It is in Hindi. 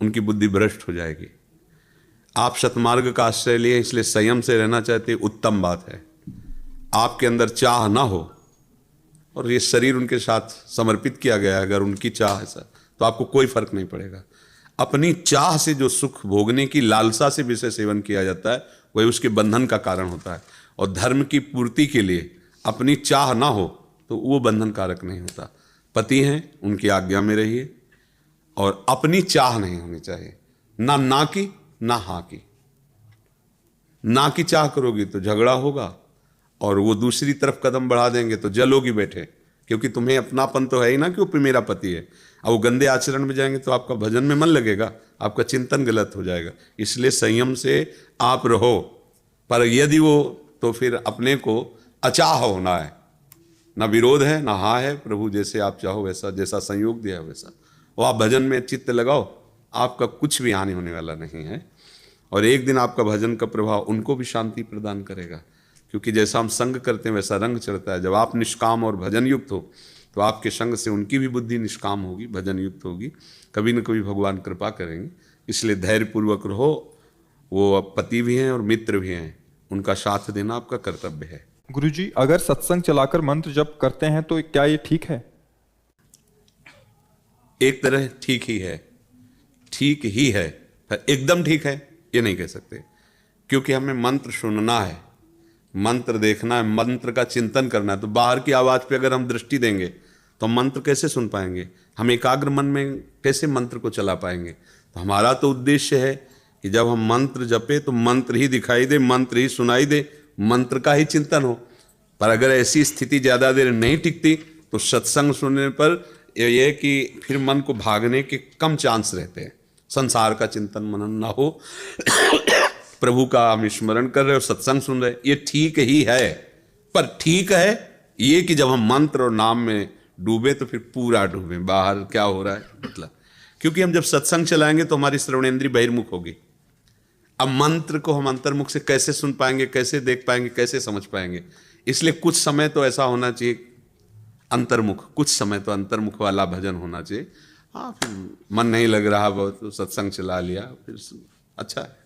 उनकी बुद्धि भ्रष्ट हो जाएगी। आप सतमार्ग का आश्रय लिए, इसलिए संयम से रहना चाहते, उत्तम बात है। आपके अंदर चाह ना हो और ये शरीर उनके साथ समर्पित किया गया है, अगर उनकी चाह है सर, तो आपको कोई फर्क नहीं पड़ेगा। अपनी चाह से जो सुख भोगने की लालसा से विषय सेवन किया जाता है, वही उसके बंधन का कारण होता है। और धर्म की पूर्ति के लिए अपनी चाह ना हो तो वो बंधन कारक नहीं होता। पति हैं, उनकी आज्ञा में रहिए और अपनी चाह नहीं होनी चाहिए, ना की ना हाँ की। ना की चाह करोगी तो झगड़ा होगा, और वो दूसरी तरफ कदम बढ़ा देंगे तो जलोगी बैठे, क्योंकि तुम्हें अपनापन तो है ही ना कि वो मेरा पति है। अब वो गंदे आचरण में जाएंगे तो आपका भजन में मन लगेगा, आपका चिंतन गलत हो जाएगा। इसलिए संयम से आप रहो, पर यदि वो तो फिर अपने को अचाह होना है, ना विरोध है ना हाँ है, प्रभु जैसे आप चाहो वैसा, जैसा संयोग दिया है वैसा। वो आप भजन में चित्त लगाओ, आपका कुछ भी हानि होने वाला नहीं है। और एक दिन आपका भजन का प्रभाव उनको भी शांति प्रदान करेगा, क्योंकि जैसा हम संग करते हैं वैसा रंग चढ़ता है। जब आप निष्काम और भजन युक्त हो तो आपके संग से उनकी भी बुद्धि निष्काम होगी, भजन युक्त होगी, कभी न कभी भगवान कृपा करेंगे। इसलिए धैर्यपूर्वक रहो। वो पति भी हैं और मित्र भी हैं, उनका साथ देना आपका कर्तव्य है। गुरुजी, अगर सत्संग चलाकर मंत्र जप करते हैं तो क्या ये ठीक है? एक तरह ठीक ही है, ठीक ही है, पर एकदम ठीक है ये नहीं कह सकते, क्योंकि हमें मंत्र सुनना है, मंत्र देखना है, मंत्र का चिंतन करना है। तो बाहर की आवाज़ पे अगर हम दृष्टि देंगे तो हम मंत्र कैसे सुन पाएंगे? हम एकाग्र मन में कैसे मंत्र को चला पाएंगे? तो हमारा तो उद्देश्य है कि जब हम मंत्र जपे तो मंत्र ही दिखाई दे, मंत्र ही सुनाई दे, मंत्र का ही चिंतन हो। पर अगर ऐसी स्थिति ज़्यादा देर नहीं टिकती तो सत्संग सुनने पर यह कि फिर मन को भागने के कम चांस रहते हैं। संसार का चिंतन मनन ना हो, प्रभु का हम स्मरण कर रहे हो, सत्संग सुन रहे, ये ठीक ही है। पर ठीक है ये कि जब हम मंत्र और नाम में डूबे तो फिर पूरा डूबे, बाहर क्या हो रहा है मतलब। क्योंकि हम जब सत्संग चलाएंगे तो हमारी श्रवणेंद्री बहिर्मुख होगी। अब मंत्र को हम अंतर्मुख से कैसे सुन पाएंगे, कैसे देख पाएंगे, कैसे समझ पाएंगे? इसलिए कुछ समय तो ऐसा होना चाहिए अंतर्मुख, कुछ समय तो अंतर्मुख वाला भजन होना चाहिए। हाँ, फिर मन नहीं लग रहा बहुत तो सत्संग चला लिया, फिर अच्छा है।